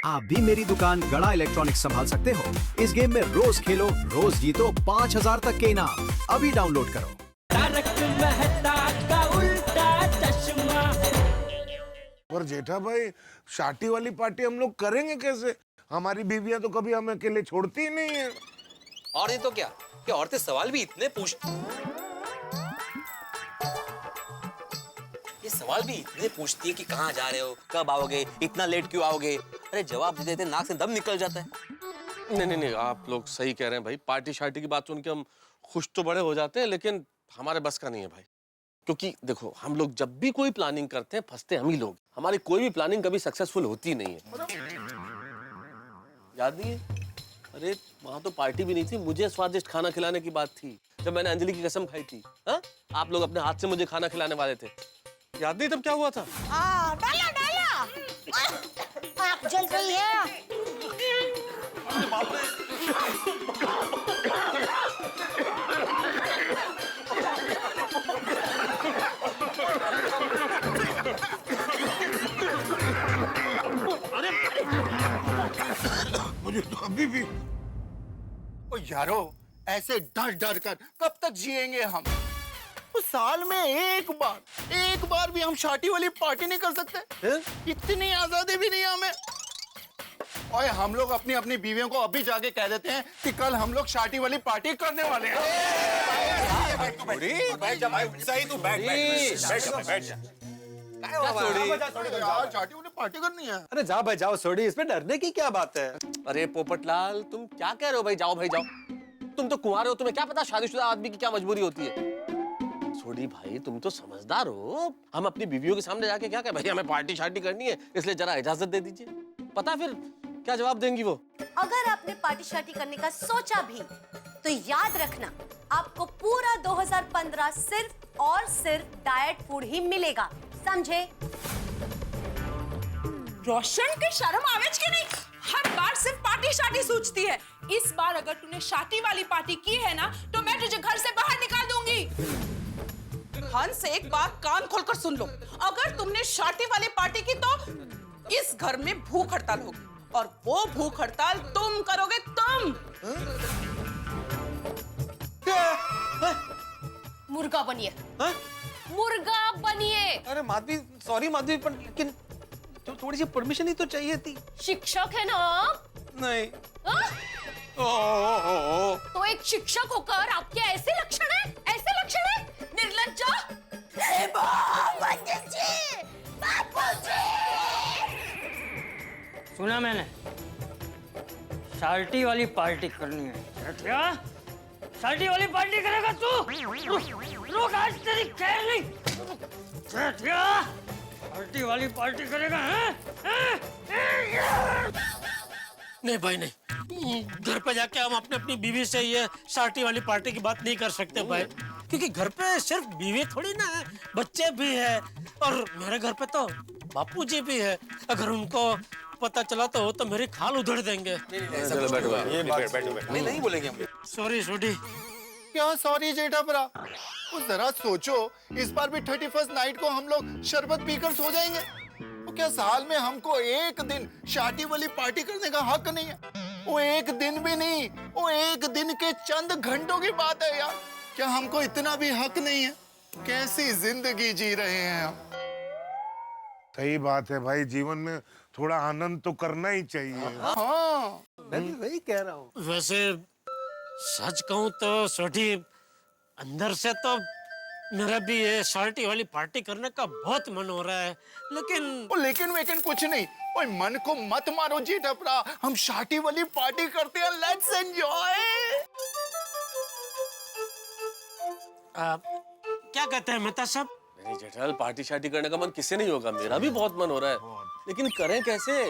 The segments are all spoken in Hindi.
आप भी मेरी दुकान गड़ा इलेक्ट्रॉनिक्स संभाल सकते हो। इस गेम में रोज खेलो, रोज जीतो 5,000 तक के इनाम। अभी डाउनलोड करो। तारक मेहता का उल्टा चश्मा। पर जेठा भाई, शादी वाली पार्टी हम लोग करेंगे कैसे? हमारी बीवियां तो कभी हमें अकेले छोड़ती ही नहीं है। और नहीं तो क्या, कि औरतें सवाल भी इतने पूछ ये सवाल भी इतने पूछती है कि कहाँ जा रहे हो, कब आओगे, इतना लेट क्यों आओगे। अरे जवाब दे देते नाक से दम निकल जाता है। नहीं, आप लोग सही कह रहे हैं भाई। पार्टी शार्टी की बात सुन के हम खुश तो बड़े हो जाते हैं, लेकिन हमारे बस का नहीं है भाई। क्योंकि देखो, हम लोग जब भी कोई प्लानिंग करते हैं फंसते हम ही लोग। हमारी कोई भी प्लानिंग कभी सक्सेसफुल होती नहीं है। याद नहीं है? अरे वहां तो पार्टी भी नहीं थी, मुझे स्वादिष्ट खाना खिलाने की बात थी जब मैंने अंजलि की कसम खाई थी। हा? आप लोग अपने हाथ से मुझे खाना खिलाने वाले थे। याद नहीं तब क्या हुआ था? डाला डाला आग जल रही है। मुझे तो अभी भी ओ यारो, ऐसे डर डर कर कब तक जिएंगे हम? उस साल में एक बार भी हम शादी वाली पार्टी नहीं कर सकते? इतनी आजादी भी नहीं है हमें। और हम लोग अपनी अपनी बीवियों को अभी जाके कह देते हैं कि कल हम लोग शादी वाली पार्टी करने वाले हैं। यार, शादी वाली पार्टी करनी है। अरे जाओ भाई जाओ, सोडी, इसमें डरने की क्या बात है? अरे पोपटलाल, तुम क्या कह रहे हो भाई? जाओ भाई जाओ। तुम तो कुंवारे हो, तुम्हें क्या पता शादीशुदा आदमी की क्या मजबूरी होती है। सोडी भाई, तुम तो समझदार हो। हम अपनी बीवियों के सामने जाके क्या कहें? भाई हमें पार्टी शार्टी करनी है, इसलिए जरा इजाजत दे दीजिए। पता फिर क्या जवाब देंगी वो? अगर आपने पार्टी शार्टी करने का सोचा भी तो याद रखना, आपको पूरा 2015 सिर्फ और सिर्फ डाइट फूड ही मिलेगा, समझे? रोशन के शर्म आवेज के नहीं, हर बार सिर्फ पार्टी शार्टी सोचती है। इस बार अगर तूने शादी वाली पार्टी की है ना, तो मैं तुझे घर से बाहर निकाल दूंगी। हंस, एक बात कान खोलकर सुन लो, अगर तुमने शादी वाली पार्टी की तो इस घर में भूख हड़ताल होगी, और वो भूख हड़ताल तुम करोगे, तुम। मुर्गा बनिए। हाँ? मुर्गा बनिए। अरे माधवी, सॉरी माधवी, पर लेकिन तो थोड़ी सी परमिशन ही तो चाहिए थी। शिक्षक है ना आप? नहीं। हाँ? ओ। तो एक शिक्षक होकर आपके ऐसे लक्षण है, ऐसे लक्षण है, निर्लज्जा। सुना मैंने, शार्टी वाली पार्टी करनी है। क्या शार्टी वाली पार्टी करेगा तू? रुक, आज तेरी खैर नहीं। शार्टी वाली पार्टी करेगा? नहीं भाई नहीं, घर पे जाके हम अपनी बीवी से ये शार्टी वाली पार्टी की बात नहीं कर सकते भाई, क्योंकि घर पे सिर्फ बीवी थोड़ी ना है, बच्चे भी है, और मेरे घर पे तो बापूजी भी है। अगर उनको पता चला तो मेरी खाल उधड़ देंगे। नहीं बोलेंगे हम। सॉरी छोटी। क्या सॉरी जेठा भरा? जरा सोचो, इस बार भी 31st नाइट को हम लोग शरबत पीकर सो जाएंगे। तो क्या साल में हमको एक दिन शादी वाली पार्टी करने का हक नहीं है? वो एक दिन भी नहीं, वो एक दिन के चंद घंटों की बात है यार। क्या हमको इतना भी हक नहीं है? कैसी जिंदगी जी रहे हैं हम। सही बात है भाई, जीवन में थोड़ा आनंद तो करना ही चाहिए। हाँ, मैं भी वही कह रहा हूँ। वैसे सच कहूँ तो छोटी, अंदर से तो मेरा भी ये शार्टी वाली पार्टी करने का बहुत मन हो रहा है, लेकिन वेकिन कुछ नहीं। ओए, मन को मत मारो जेठा भरा, हम शादी वाली पार्टी करते हैं। Let's enjoy. क्या कहते हैं मेहता साहब? नहीं जेठालाल, पार्टी शार्टी करने का मन किससे नहीं होगा? मेरा भी बहुत मन हो रहा है, लेकिन करें कैसे?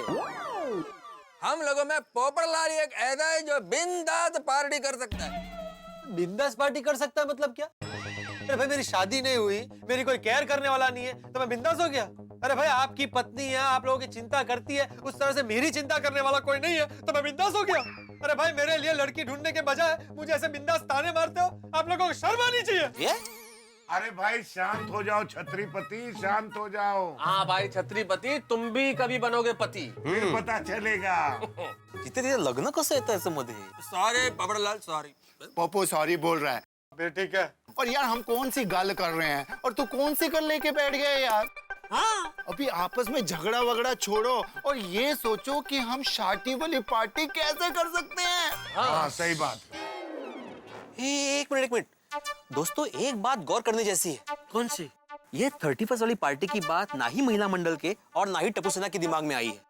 हम लोगों में पोपटलाल एक ऐसा है जो बिंदास पार्टी कर सकता है। बिंदास पार्टी कर सकता है मतलब क्या? अरे भाई, मेरी शादी नहीं हुई, मेरी कोई केयर करने वाला नहीं है, तो मैं बिंदास हो गया? अरे भाई, आपकी पत्नी है, आप लोगों की चिंता करती है, उस तरह से मेरी चिंता करने वाला कोई नहीं है, तो मैं बिंदास हो गया? अरे भाई, मेरे लिए लड़की ढूंढने के बजाय मुझे ऐसे बिंदास ताने मारते हो, आप लोगों को शर्म आनी चाहिए। ये अरे भाई शांत हो जाओ छत्रीपति, शांत हो जाओ। हाँ भाई छत्रीपति, तुम भी कभी बनोगे पति। फिर पता चलेगा। जिथे लग्न कसं येतं असं मध्ये? Sorry Babulal, sorry. Pappu sorry बोल रहा है। फिर ठीक है। और यार हम कौन सी गल कर रहे हैं और तू कौन सी गल लेके बैठ गया यार। हाँ अभी आपस में झगड़ा वगड़ा छोड़ो और ये सोचो कि हम शादी वाली पार्टी कैसे कर सकते हैं। हाँ सही बात। एक मिनट दोस्तों, एक बात गौर करने जैसी है। कौन सी? ये 31st वाली पार्टी की बात ना ही महिला मंडल के और ना ही टप्पू सेना के दिमाग में आई है।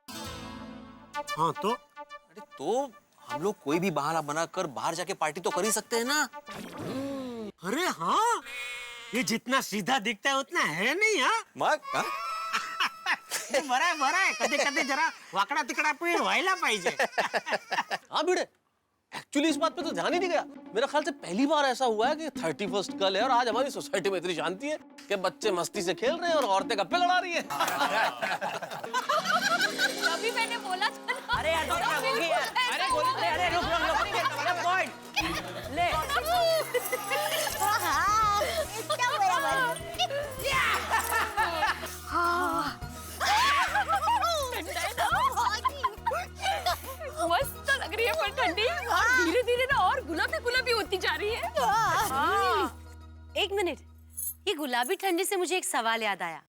हाँ तो अरे तो हम लोग कोई भी बहाना बनाकर बाहर जाके पार्टी तो कर ही सकते हैं ना। अरे हाँ, ये जितना सीधा दिखता है उतना है नहीं। हाँ बरं आहे कधी कधी जरा वाकडा तिकडा पण व्हायला पाहिजे। हाँ भिड़े, एक्चुअली इस बात पे तो ध्यान ही नहीं गया। मेरा ख्याल से पहली बार ऐसा हुआ है कि 31st कल है और आज हमारी सोसाइटी में इतनी शांति है कि बच्चे मस्ती से खेल रहे हैं और औरतें गप्पे लड़ा रही है। तभी मैंने बोला था ना। अरे यार रुक पॉइंट ले। मस्त लग रही है पर ठंडी, और धीरे धीरे ना और गुलाबी गुलाबी होती जा रही है। एक मिनट, ये गुलाबी ठंडी से मुझे एक सवाल याद आया।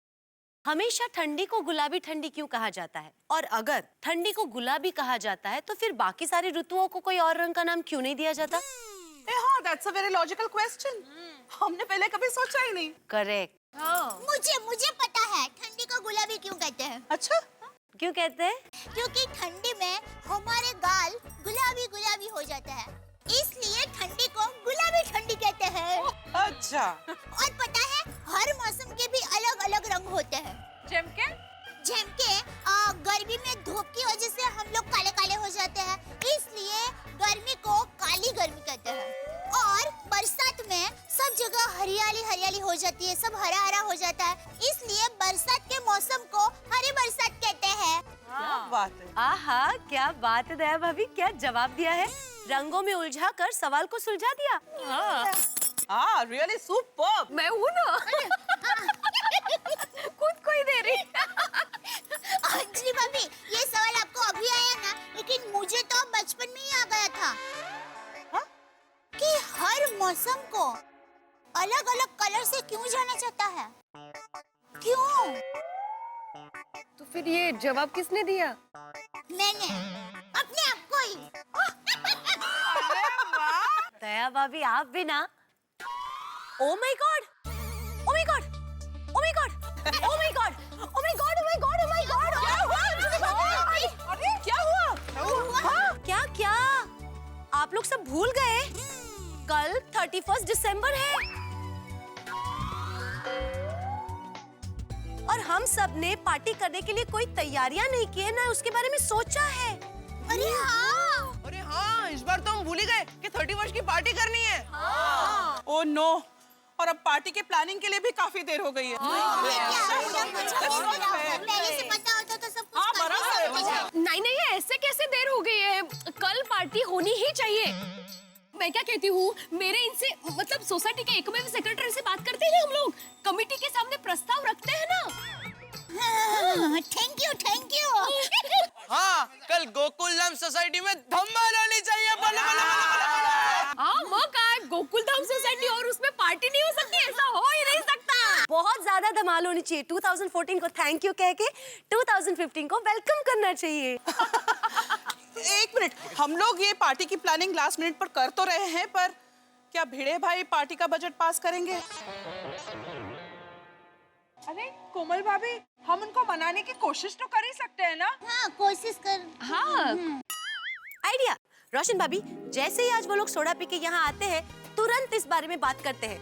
हमेशा ठंडी को गुलाबी ठंडी क्यों कहा जाता है? और अगर ठंडी को गुलाबी कहा जाता है तो फिर बाकी सारी ऋतुओं को कोई और रंग का नाम क्यों नहीं दिया जाता? हाँ, that's a very logical question. हमने पहले कभी सोचा ही नहीं। करेक्ट। मुझे पता है ठंडी को गुलाबी क्यों कहते हैं। अच्छा, क्यों कहते हैं? क्योंकि ठंडी में हमारे गाल गुलाबी गुलाबी हो जाता है, इसलिए ठंडी को गुलाबी ठंडी कहते हैं। अच्छा। और पता है हर मौसम के भी अलग अलग रंग होते हैं। जेम के गर्मी में धूप की वजह से हम लोग काले काले हो जाते हैं, इसलिए गर्मी को काली गर्मी कहते हैं। और बरसात में सब जगह हरियाली हरियाली हो जाती है, सब हरा हरा हो जाता है, इसलिए बरसात के मौसम को हरी बरसात कहते हैं। क्या बात है। आहा, क्या बात है दया भाभी, क्या जवाब दिया है। रंगों में उलझा कर सवाल को सुलझा दिया। हाँ, really superb। मैं हूँ ना। खुद को ही दे रही। अंजलि भाभी, ये सवाल आपको अभी आया ना, लेकिन मुझे तो बचपन में ही आ गया था। हाँ? कि हर मौसम को अलग अलग कलर से क्यों जाना जाता है? क्यों? तो फिर ये जवाब किसने दिया? मैंने अपने आप को ही। दया भाभी, आप भी ना। Oh my God, oh my God, oh my God, oh my God, oh my God, oh my God, oh my God. अरे क्या हुआ? क्या? आप लोग सब भूल गए? कल 31 दिसंबर है और हम सब ने पार्टी करने के लिए कोई तैयारियां नहीं की है, ना उसके बारे में सोचा है। अरे हाँ, इस बार तो हम भूल ही गए कि 31 की पार्टी करनी है। ओह नो, और अब पार्टी के प्लानिंग के लिए भी काफी देर हो गई है। पहले से पता होता तो सब कुछ कर ही सकते थे। नहीं, ऐसे कैसे देर हो गई है? कल पार्टी होनी ही चाहिए। मैं क्या कहती हूँ, मेरे इनसे मतलब सोसाइटी के एकमेव सेक्रेटरी से बात करते हैं हम लोग, कमिटी के सामने प्रस्ताव रखते हैं ना। Thank you. हाँ, कल गोकुलधाम सोसाइटी में धमाल होनी चाहिए। बोलो बोलो बोलो। हाँ, वो काय गोकुलधाम सोसाइटी और उसमें पार्टी नहीं हो सकती? ऐसा हो ही नहीं सकता। बहुत ज्यादा धमाल होनी चाहिए। 2014 को थैंक यू कह के 2015 को वेलकम करना चाहिए। एक मिनट, हम लोग ये पार्टी की प्लानिंग लास्ट मिनट पर कर तो रहे हैं, पर क्या भिड़े भाई पार्टी का बजट पास करेंगे? अरे कोमल भाभी, हम उनको मनाने की कोशिश तो कर ही सकते हैं ना? हाँ, कोशिश कर। हाँ। आइडिया। रोशन भाभी, जैसे ही आज वो लोग सोडा पी के यहाँ आते हैं, तुरंत इस बारे में बात करते हैं।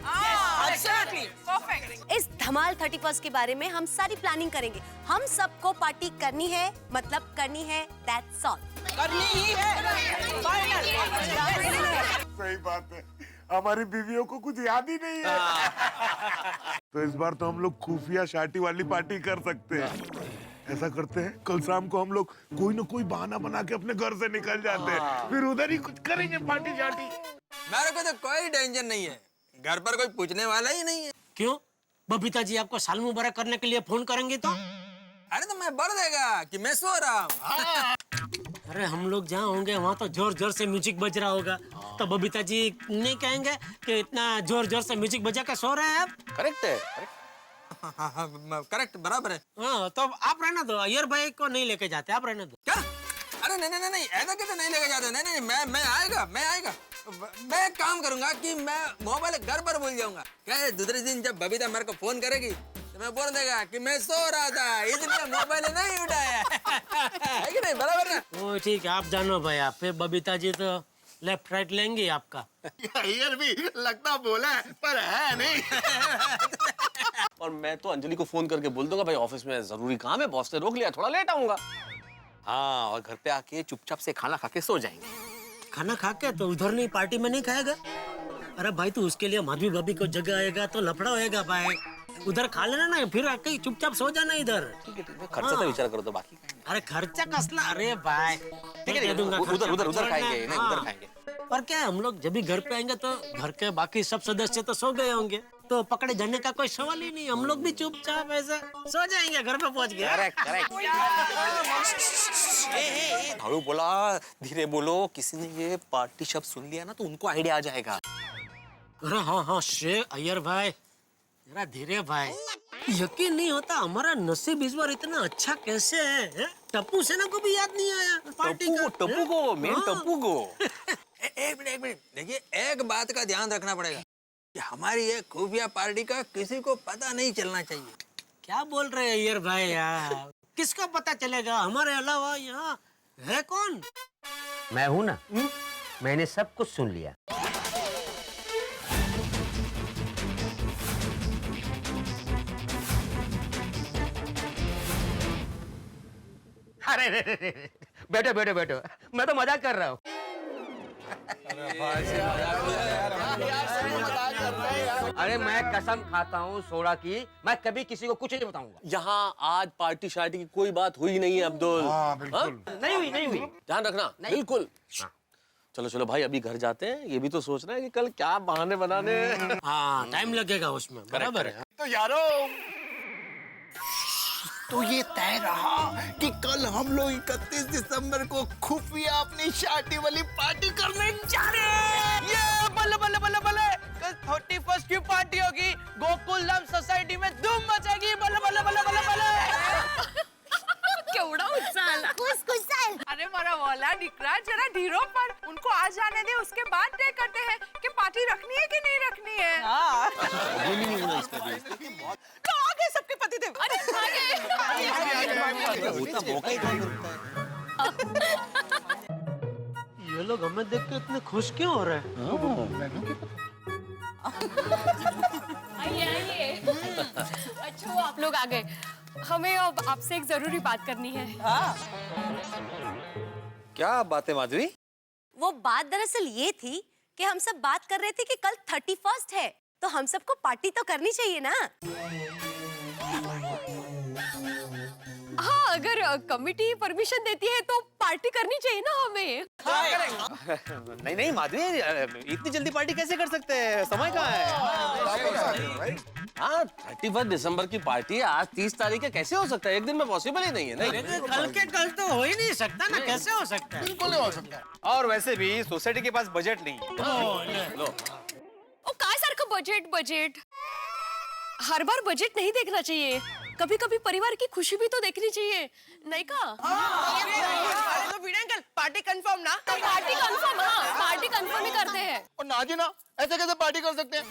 Exactly. Perfect. इस धमाल 31 के बारे में हम सारी प्लानिंग करेंगे। हम सबको पार्टी करनी है, मतलब करनी है, that's all। करनी ही है। सही बात है, हमारी बीवियों को कुछ याद ही नहीं है। तो इस बार तो हम लोग खुफिया शादी वाली पार्टी कर सकते हैं। ऐसा करते हैं, कल शाम को हम लोग कोई ना कोई बहाना बना के अपने घर से निकल जाते हैं, फिर उधर ही कुछ करेंगे पार्टी शार्टी। मेरे को तो कोई टेंशन नहीं है, घर पर कोई पूछने वाला ही नहीं है। क्यों? बबीता जी आपको साल मुबारक करने के लिए फोन करेंगे तो? अरे तो मैं बढ़ देगा कि मैं सो रहा हूँ। अरे हम लोग जहाँ होंगे वहाँ तो जोर जोर से म्यूजिक बज रहा होगा, तो बबीता जी नहीं कहेंगे कि इतना जोर जोर से म्यूजिक बजा के सो रहे हैं आप? करेक्ट है, करेक्ट बराबर है। हाँ, तो आप रहना दो, अय्यर भाई को नहीं लेके जाते, आप रहना दो। क्या? अरे नहीं ऐसा कैसे नहीं लेके जाते? नहीं मैं आएगा। मैं एक काम करूंगा कि मैं मोबाइल घर पर भूल जाऊंगा। क्या दूसरे दिन जब बबीता मेरे को फोन करेगी तो मैं बोल देगा कि मैं सो रहा था, इसलिए मोबाइल नहीं उठाया। है कि नहीं? बराबर ना? वो ठीक है, आप जानो भाई। आप फिर बबीता जी तो लेफ्ट राइट लेंगे आपका। अय्यर भी लगता बोला है, पर है नहीं। और मैं तो अंजलि को फोन करके बोल दूंगा भाई ऑफिस में जरूरी काम है, बॉस ने रोक लिया, थोड़ा लेट आऊंगा। हाँ, और घर पे आके चुपचाप से खाना खा के सो जाएंगे। खाना खा के तो उधर नहीं, पार्टी में नहीं खाएगा? अरे भाई तो उसके लिए माधवी भाभी को जगह आएगा तो लफड़ा होएगा भाई। उधर खा लेना ना, फिर आके चुपचाप सो जाना इधर। ठीक है, खर्चा तो विचार करो तो बाकी। अरे खर्चा कसला, अरे भाई ठीक है, उधर खाएंगे, नहीं उधर खाएंगे। और क्या, हम लोग जब भी घर पे आएंगे तो घर के बाकी सब सदस्य तो सो गए होंगे, तो पकड़े जाने का कोई सवाल ही नहीं। हम लोग भी चुपचाप ऐसे सो जाएंगे, घर पे पहुंच गए। करेक्ट। झाड़ू बोला, धीरे बोलो, किसी ने ये पार्टी शब्द सुन लिया ना तो उनको आइडिया आ जाएगा। अरे हाँ शेर अय्यर भाई, जरा धीरे भाई। यकीन नहीं होता हमारा नसीब इस बार इतना अच्छा कैसे है? टप्पू सेना को भी याद नहीं आया पार्टी का। टप्पू को, मेन टप्पू को। एक मिनट देखिए, एक बात का ध्यान रखना पड़ेगा कि हमारी ये खुफिया पार्टी का किसी को पता नहीं चलना चाहिए। क्या बोल रहे हैं अय्यर भाई यार? किसको पता चलेगा? हमारे अलावा यहाँ है कौन? मैं हूं ना, मैंने सब कुछ सुन लिया। अरे बैठो, मैं तो मजाक कर रहा हूँ। अरे मैं कसम खाता हूँ सोडा की, मैं कभी किसी को कुछ नहीं बताऊंगा। यहाँ आज पार्टी शार्टी की कोई बात हुई नहीं है अब्दुल। नहीं हुई। ध्यान रखना, बिल्कुल। चलो भाई, अभी घर जाते हैं। ये भी तो सोच रहे हैं कि कल क्या बहाने बनाने हैं। हाँ, टाइम लगेगा उसमें, बराबर है। तो यारो, तो ये तय रहा कि कल हम लोग 31 दिसंबर को खुफिया अपनी शादी वाली पार्टी करने जा रहे हैं। ये बल्ले कल 31st की पार्टी होगी, गोकुलधाम सोसाइटी में धूम मचेगी। बल्ले। केवड़ा उत्साह। कुछ साल। अरे मारा वाला निकला, जरा ढीरो पर उनको आ जाने दे, उसके बाद तय करते हैं कि पार्टी रखनी है कि नहीं रखनी है। तो आगे सबके पति थे। अरे ये लोग हमें देख के इतने खुश क्यों हो रहे हैं? आइए। अच्छा, आप लोग आ गए। हमें अब आपसे एक जरूरी बात करनी है। क्या बात है माधवी? वो बात दरअसल ये थी कि हम सब बात कर रहे थे कि कल 31st है, तो हम सबको पार्टी तो करनी चाहिए ना। हाँ, अगर कमिटी परमिशन देती है तो पार्टी करनी चाहिए ना हमें। नहीं माधवी, इतनी जल्दी पार्टी कैसे कर सकते हैं? समय कहाँ है? हाँ, 31 दिसंबर की पार्टी है, आज 30 तारीख है, कैसे हो सकता है? एक दिन में पॉसिबल ही नहीं है। नहीं, कल के कल तो हो ही नहीं सकता ना, कैसे हो सकता है? बिल्कुल नहीं हो सकता। और वैसे भी सोसाइटी के पास बजट नहीं है। ओ काय सारखं बजट? हर बार बजट नहीं देखना चाहिए, कभी कभी परिवार की खुशी भी तो देखनी चाहिए, नहीं का? तो वीणा अंकल, पार्टी कंफर्म ना? Party confirm. हाँ, पार्टी कंफर्म ही करते हैं। और ना जी ना, ऐसे कैसे पार्टी कर सकते हैं?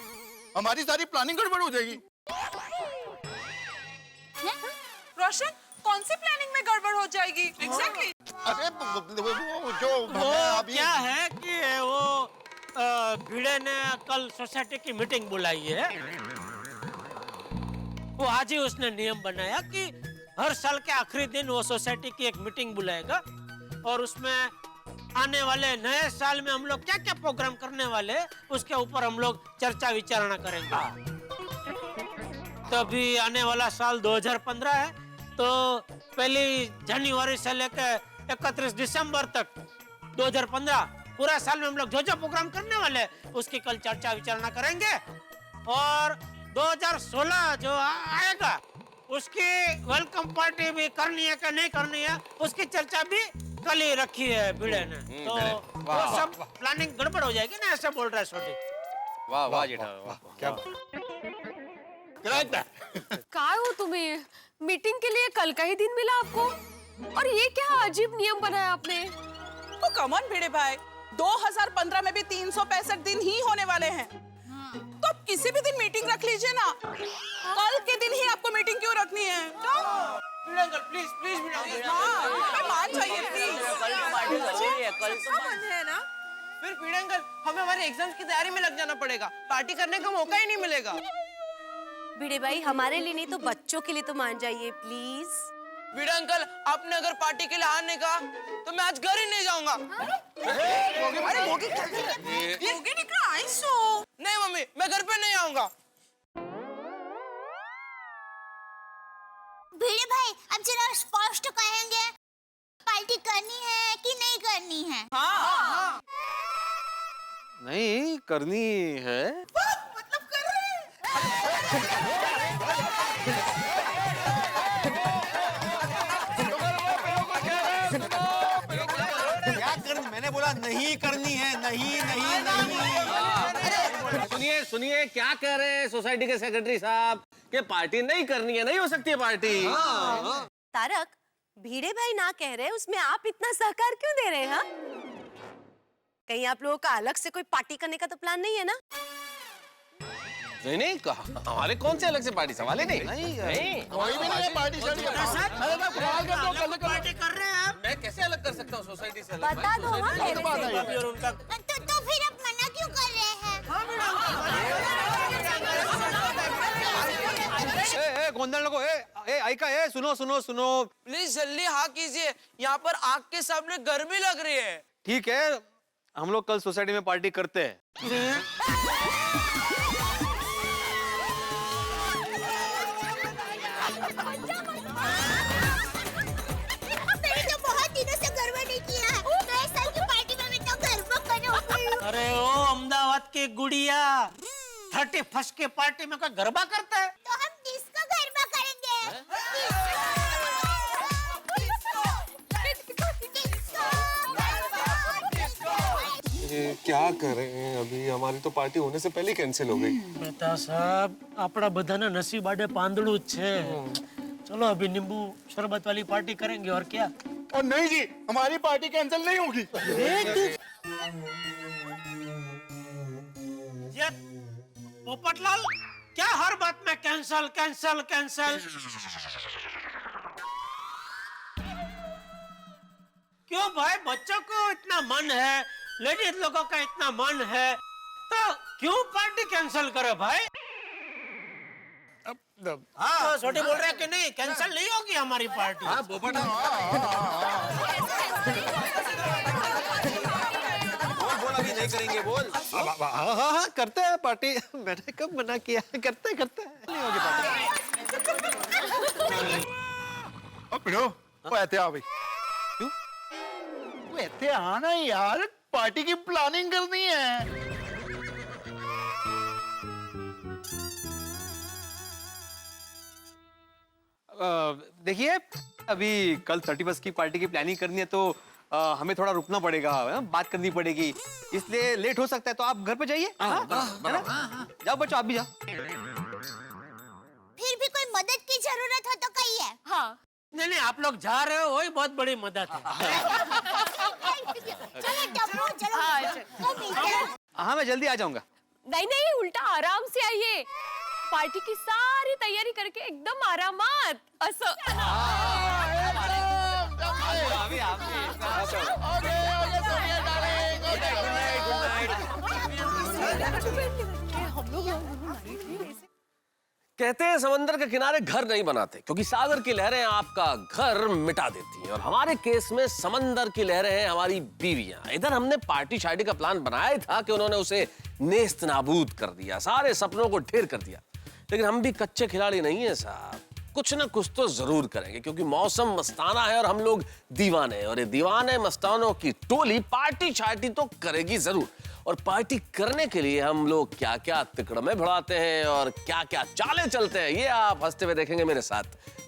हमारी सारी प्लानिंग गड़बड़ हो जाएगी। रोशन, कौन सी प्लानिंग में गड़बड़ हो जाएगी? एग्जैक्टली। अरे वो क्या है कि वो भिड़े ने कल सोसाइटी की मीटिंग बुलाई है। वो आज ही उसने नियम बनाया कि हर साल के आखिरी दिन वो सोसाइटी की एक मीटिंग बुलाएगा और उसमें आने वाले नए साल में हम लोग क्या क्या प्रोग्राम करने वाले उसके ऊपर हम लोग चर्चा विचारणा करेंगे। तभी आने वाला साल 2015 है, तो 1 जनवरी से लेकर 31 दिसंबर तक 2015 पूरा साल में हम लोग जो जो प्रोग्राम करने वाले उसकी कल चर्चा विचारणा करेंगे और 2016 जो आएगा उसकी वेलकम पार्टी भी करनी है कि नहीं करनी है, उसकी चर्चा भी कल ही रखी है भिड़े ने। तो वो सब प्लानिंग गड़बड़ हो जाएगी ना, ऐसा बोल रहा है छोटी। वाह वाह जेठा वाह, क्या काय हो तुम्हें? मीटिंग के लिए कल का ही दिन मिला आपको? और ये क्या अजीब नियम बनाया आपने? तो कमन भिड़े भाई, 2015 में भी 365 दिन ही होने वाले हैं। तो आप किसी भी दिन मीटिंग रख लीजिए ना। कल के दिन ही आपको मीटिंग क्यों रखनी है? प्लीज प्लीज मैं मान जाइए प्लीज। है ना, फिर पीड़े अंकल हमें हमारे एग्जाम्स की तैयारी में लग जाना पड़ेगा, पार्टी करने का मौका ही नहीं मिलेगा। भिड़े भाई हमारे लिए नहीं तो बच्चों के लिए तो मान जाइए प्लीज। भिड़े अंकल, आपने अगर पार्टी के लिए हाँ नहीं कहा तो मैं आज घर ही नहीं जाऊंगा। अरे मोगी निकला आइसो। नहीं मम्मी, मैं घर पे नहीं आऊंगा। भिड़े भाई अब जरा स्पष्ट कहेंगे, पार्टी करनी है कि नहीं करनी है? हाँ। नहीं करनी है। मतलब कर रहे हैं। क्या करनी? मैंने बोला नहीं करनी है। नहीं नहीं नहीं। सुनिए सुनिए, क्या कह रहे हैं सोसाइटी के सेक्रेटरी साहब कि पार्टी नहीं करनी है, नहीं हो सकती है पार्टी। तारक, भिड़े भाई ना कह रहे, उसमें आप इतना सहकार क्यों दे रहे हैं? हाँ? कहीं आप लोगों का अलग से कोई पार्टी करने का तो प्लान नहीं है ना? नहीं नहीं, कहा हमारे कौन से अलग से पार्टी, सवाल ही नहीं। नहीं कोई भी नहीं है पार्टी शार्टी का। पार्टी कर रहे हैं आप। मैं कैसे अलग कर सकता हूँ सोसाइटी से अलग? बता दो हाँ पहले से। भाभी और उनका तो फिर आप मना क्यों कर रहे हैं? गोंधल लोगो, आइका, सुनो सुनो सुनो, प्लीज जल्दी हाँ कीजिए, यहाँ पर आग के सामने गर्मी लग रही है। ठीक है, हम लोग कल सोसाइटी में पार्टी करते हैं। मैंने तो बहुत दिनों से गरबा नहीं किया है। नए साल की पार्टी में मैं तो गरबा करूंगी। अरे ओ अहमदाबाद के गुड़िया, 31st के पार्टी में कोई गरबा करता है? तो हम किसका गरबा करेंगे? क्या करें, अभी हमारी तो पार्टी होने से पहले कैंसिल हो गई। बेटा साहब, આપણા બધાના નસીબ આડે પાંદડું જ છે। चलो अभी नींबू शरबत वाली पार्टी करेंगे और क्या। और नहीं जी, हमारी पार्टी कैंसिल नहीं होगी। ये पोपटलाल, क्या हर बात में कैंसल कैंसल कैंसल? क्यों भाई, बच्चों को इतना मन है, लेडीज लोगों का इतना मन है, तो क्यों पार्टी कैंसल करे भाई? हाँ, छोटे बोल रहे हैं कि नहीं, कैंसल नहीं होगी हमारी पार्टी। हाँ, बोल अभी नहीं करेंगे, बोल। हाँ करते हैं पार्टी। मैंने कब मना किया? करते करते नहीं होगी पार्टी। ओ पिड़ो, वो ऐसे आ भाई। क्यों? वो ऐसे आना यार, पार्टी की प्लानिंग करनी है। देखिए, अभी कल 31st की पार्टी की प्लानिंग करनी है तो हमें थोड़ा रुकना पड़ेगा, बात करनी पड़ेगी, इसलिए लेट हो सकता है। तो आप घर पे जाइए। जाओ बच्चों, आप भी जाओ। फिर भी कोई मदद की जरूरत हो तो कहिए। हाँ। नहीं नहीं, आप लोग जा रहे हो, वही बहुत बड़ी मदद है। चलो टप्पू, चलो। हाँ, मैं जल्दी आ जाऊंगा। नहीं नहीं, उल्टा आराम से आइए। पार्टी की सारी तैयारी करके एकदम आरामात असं। कहते हैं समंदर के किनारे घर नहीं बनाते, क्योंकि सागर की लहरें आपका घर मिटा देती हैं, और हमारे केस में समंदर की लहरें हैं हमारी बीवियां। इधर हमने पार्टी शार्टी का प्लान बनाया था कि उन्होंने उसे नेस्त नाबूद कर दिया, सारे सपनों को ढेर कर दिया। लेकिन हम भी कच्चे खिलाड़ी नहीं है साहब, कुछ ना कुछ तो जरूर करेंगे, क्योंकि मौसम मस्ताना है और हम लोग दीवाने हैं, और ये दीवाने मस्तानों की टोली पार्टी शार्टी तो करेगी जरूर। और पार्टी करने के लिए हम लोग क्या क्या तिकड़मे भड़ाते हैं और क्या क्या चालें चलते हैं, ये आप हंसते हुए देखेंगे मेरे साथ।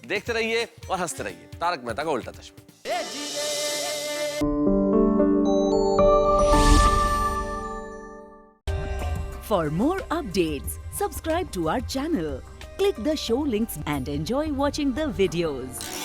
देखते रहिए और हंसते रहिए। तारक मेहता का उल्टा चश्मा। For more updates, subscribe to our channel, click the show links and enjoy watching the videos.